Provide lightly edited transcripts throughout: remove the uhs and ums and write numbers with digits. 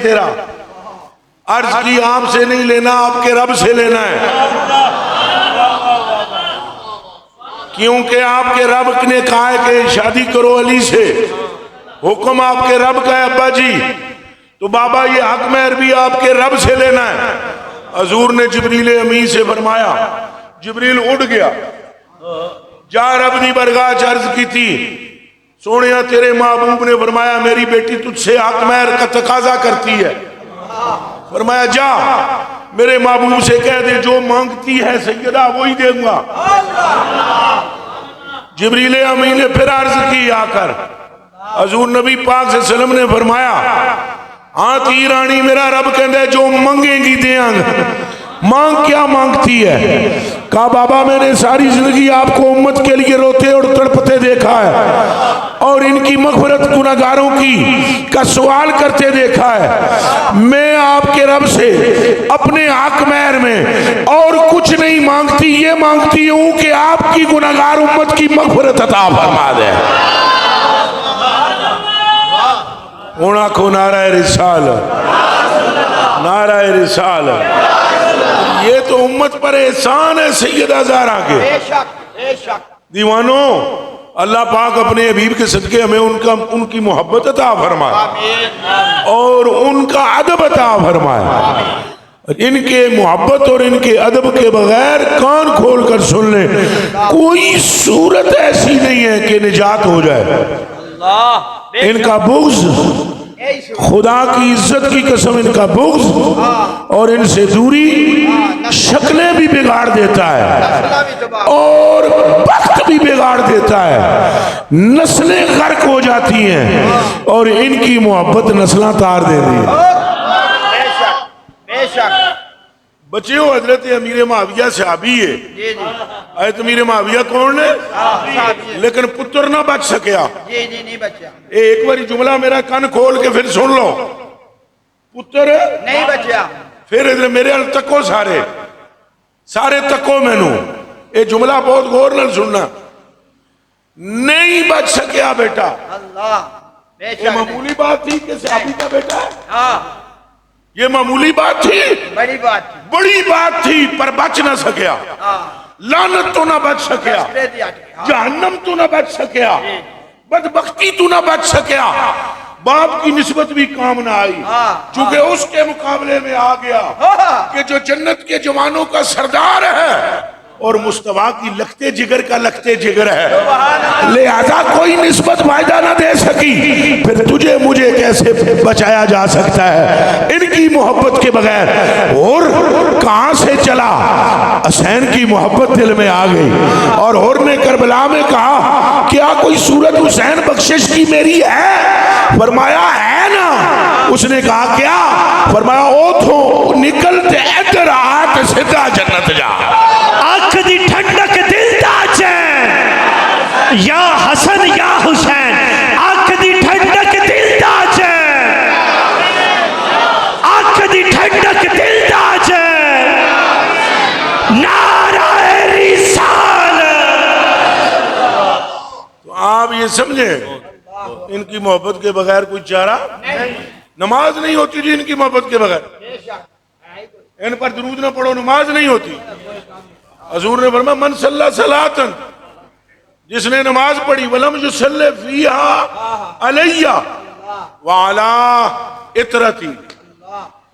تیرا عرض کی آپ سے نہیں لینا، آپ کے رب سے لینا ہے، کیونکہ آپ کے رب نے کہا ہے کہ شادی کرو علی سے، حکم آپ کے رب کا ہے ابا جی، تو بابا یہ حق مہر بھی آپ کے رب سے لینا ہے۔ حضور نے جبریل امین سے فرمایا، جبریل اٹھ گیا، جا رب دی برگاہ عرض کی تھی، سونیا تیرے محبوب نے فرمایا میری بیٹی تجھ سے حق مہر کا تقاضا کرتی ہے، فرمایا جا میرے محبوب سے کہہ دے جو مانگتی ہے سیدہ وہی دے گا۔ جبریل امین نے پھر عرض کی آ کر، حضور نبی پاک صلی اللہ علیہ وسلم نے فرمایا ہاں تی رانی میرا رب کہندہ ہے جو مانگیں گی دیاں گا۔ مانگ کیا مانگتی ہے؟ کہا بابا میں نے ساری زندگی آپ کو امت کے لیے روتے اور تڑپتے دیکھا ہے اور ان کی مغفرت گناہگاروں کی کا سوال کرتے دیکھا ہے، میں آپ کے رب سے اپنے حق مہر میں اور کچھ نہیں مانگتی، یہ مانگتی ہوں کہ آپ کی گناہگار امت کی مغفرت عطا فرما دے۔ ہونا کو نعرہ رسالت، نعرہ رسالت، یہ تو امت پر احسان ہے سیدہ زہرا کے۔ دیوانوں اللہ پاک اپنے حبیب کے صدقے ہمیں ان کی محبت عطا فرمائے اور ان کا ادب عطا فرمائے۔ ان کے محبت اور ان کے ادب کے بغیر کان کھول کر سن لیں، کوئی صورت ایسی نہیں ہے کہ نجات ہو جائے۔ ان کا بغض، خدا کی عزت کی قسم ان کا بغض اور ان سے دوری شکلیں بھی بگاڑ دیتا ہے اور وقت بھی بگاڑ دیتا ہے، نسلیں غرق ہو جاتی ہیں اور ان کی محبت نسلیں تار دے رہی ہے۔ بچے ہو حضرت امیر معاویہ صحابی ہے، حضرت امیر معاویہ کون ہے؟ لیکن پتر نہ بچ سکیا۔ ایک باری جملہ میرا کان کھول کے پھر سن لو، پتر نہیں بچیا، پھر ادھر میرے ال تکو سارے تکو میں نو، یہ جملہ بہت غور نہ سننا، نہیں بچ سکیا بیٹا۔ یہ معمولی بات تھی کہ صحابی کا بیٹا ہے، یہ معمولی بات تھی، بڑی بات تھی، پر بچ نہ سکیا، لعنت تو نہ بچ سکیا، جہنم تو نہ بچ سکیا، بدبختی تو نہ بچ سکیا، باپ کی نسبت بھی کام نہ آئی، چونکہ اس کے مقابلے میں آ گیا کہ جو جنت کے جوانوں کا سردار ہے اور مصطفیٰ کی لختے جگر کا لختے جگر ہے، لہذا کوئی نسبت فائدہ نہ دے سکی، پھر تجھے مجھے کیسے بچایا جا سکتا ہے ان کی محبت کے بغیر؟ اور کہاں سے چلا؟ حسین کی محبت دل میں آ گئی اور اور نے کربلا میں کہا کیا کوئی صورت حسین بخشش کی میری ہے؟ فرمایا ہے نا۔ اس نے کہا کیا؟ فرمایا اوتھو نکلتے ادھر آت سدھا جنت جا، آنکھ دی ٹھنڈک دل دا چین، یا حسن یا حسین، آنکھ دی ٹھنڈک دل دا چین، آنکھ دی ٹھنڈک دل دا چین، نعرہ رسالت۔ تو آپ یہ سمجھیں ان کی محبت کے بغیر کوئی چارہ نماز نہیں ہوتی جی، ان کی محبت کے بغیر ان پر درود نہ پڑھو نماز نہیں ہوتی۔ حضور نے فرمایا من صلی صلاۃً، جس نے نماز پڑھی ولم یصلی فیہا علیہ وعلی اطرتی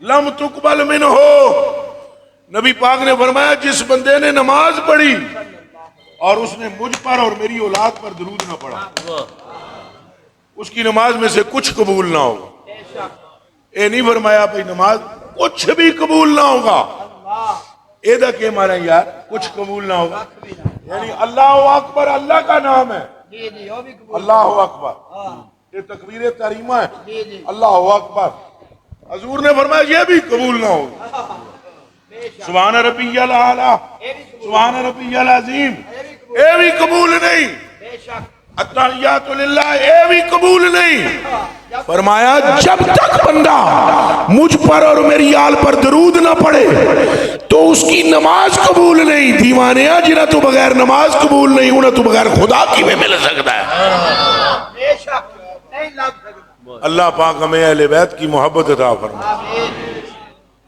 لم تقبل منہ۔ نبی پاک نے فرمایا جس بندے نے نماز پڑھی اور اس نے مجھ پر اور میری اولاد پر درود نہ پڑھا، اس کی نماز میں سے کچھ قبول نہ ہوگا۔ اے نہیں فرمایا بھئی نماز کچھ بھی قبول نہ ہوگا، اے دا کہ مانا یار کچھ قبول نہ ہوگا، یعنی اللہ اکبر اللہ کا نام ہے، اللہ اکبر یہ تکبیر تحریمہ ہے، اللہ اکبر، حضور نے فرمایا یہ بھی قبول نہ ہوگا۔ سبحان ربی الاعلیٰ، سبحان ربی العظیم، اے بھی قبول نہیں، التحیات للہ، اے بھی قبول نہیں۔ فرمایا جب تک بندہ مجھ پر اور میری آل پر درود نہ پڑے تو اس کی نماز قبول نہیں۔ دیوانیاں جنہ تو بغیر نماز قبول نہیں، انہیں تو بغیر خدا کی میں مل سکتا ہے۔ اللہ پاک ہمیں اہل بیت کی محبت عطا فرمائے،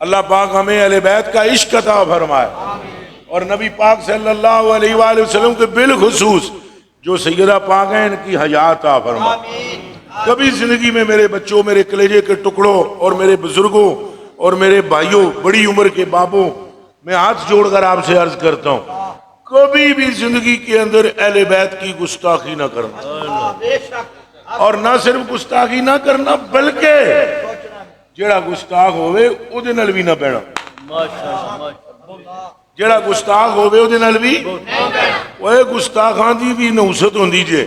اللہ پاک ہمیں اہل بیت کا عشق عطا فرمائے، اور نبی پاک صلی اللہ علیہ وآلہ وسلم کے بالخصوص جو سیدہ پاک ہیں ان کی حیات عطا فرمائے۔ کبھی زندگی میں میرے بچوں، میرے کلیجے کے ٹکڑوں اور میرے بزرگوں اور میرے بھائیوں، بڑی عمر کے بابوں، میں ہاتھ جوڑ کر آپ سے عرض کرتا ہوں، کبھی بھی زندگی کے اندر اہل بیت کی گستاخی نہ کرنا، اور نہ صرف گستاخی نہ کرنا بلکہ جڑا گستاخ ہوئے او دے نال بھی نہ بینا، جڑا گستاخ ہوئے او دے نال بھی، وہ گستاخان دی بھی نحوست ہوندی جے،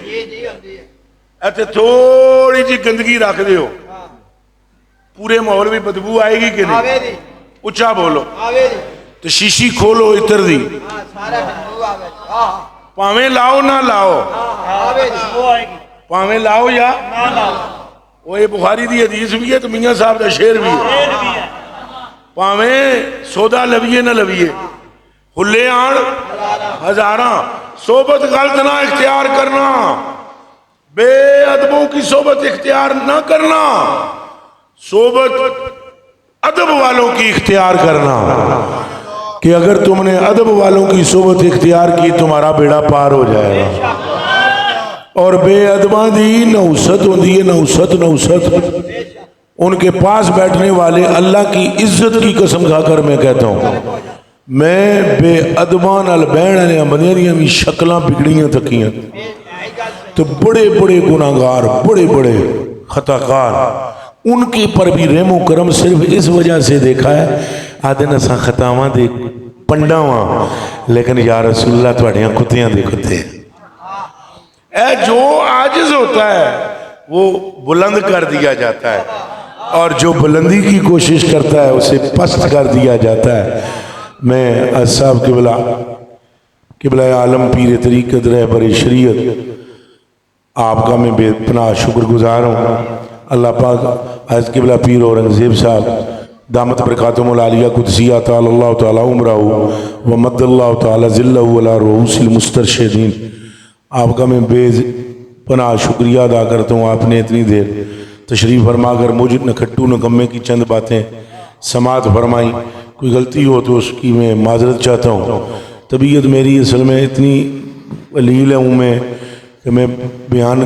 ایتھے تھوڑی جی گندگی رکھ دے ہو پورے ماحول میں بدبو آئے گی کہ نہیں؟ اچھا بولو، تو شیشی کھولو عطر دی، پاویں لاؤ نہ لاؤ، پاویں لاؤ یا وہ بخاری دی حدیث بھی ہے تو میاں صاحب دا شعر بھی ہے، پاویں سودا لویے نہ لویے ہلے آن ہزاراں، صحبت غلط نہ اختیار کرنا، بے ادبوں کی صحبت اختیار نہ کرنا، صحبت ادب والوں کی اختیار کرنا، کہ اگر تم نے ادب والوں کی صحبت اختیار کی تمہارا بیڑا پار ہو جائے گا، اور بے ادباں دی نحوست ہوندی ہے، نحوست ان کے پاس بیٹھنے والے اللہ کی عزت کی قسم کھا کر میں کہتا ہوں، میں بے ادباں نال بہن والے بندیاں دیاں بھی شکلاں بگڑیاں تکیاں، تو بڑے بڑے گناہگار، بڑے بڑے خطاکار، ان کے پر بھی رحم و کرم صرف اس وجہ سے دیکھا ہے، آدھے نساں خطاواں دے پنڈاواں، لیکن یا رسول اللہ تواڈیاں کتیاں دے کتے، اے جو عاجز ہوتا ہے وہ بلند کر دیا جاتا ہے، اور جو بلندی کی کوشش کرتا ہے اسے پست کر دیا جاتا ہے۔ میں اصحاب قبلہ عالم پیر طریقت رہبر شریعت آپ کا میں بے پناہ شکر گزار ہوں۔ اللہ پاک حضرت قبلہ پیر اورنگزیب صاحب دامت برکاتہم العالیہ قدسیہ تعالی اللہ تعالی عمرہ ومد اللہ تعالی ذلہ علی رؤوس المسترشدین، آپ کا میں بے پناہ شکریہ ادا کرتا ہوں۔ آپ نے اتنی دیر تشریف فرما کر مجھ نکھٹو نکمے کی چند باتیں سماعت فرمائیں، کوئی غلطی ہو تو اس کی میں معذرت چاہتا ہوں۔ طبیعت میری اصل میں اتنی قلیل ہوں میں کہ میں بیان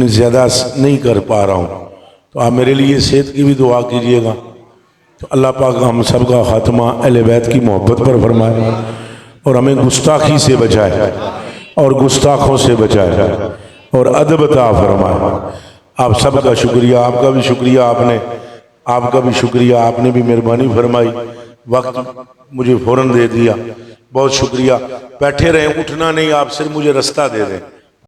زیادہ نہیں کر پا رہا ہوں، تو آپ میرے لیے صحت کی بھی دعا کیجئے گا، تو اللہ پاک ہم سب کا خاتمہ اہل بیت کی محبت پر فرمائے، اور ہمیں گستاخی سے بچائے اور گستاخوں سے بچائے اور ادب عطا فرمائے۔ آپ سب کا شکریہ، آپ کا بھی شکریہ، آپ کا بھی شکریہ، آپ نے بھی مہربانی فرمائی، وقت مجھے فوراً دے دیا، بہت شکریہ۔ بیٹھے رہیں، اٹھنا نہیں، آپ صرف مجھے رستہ دے دیں۔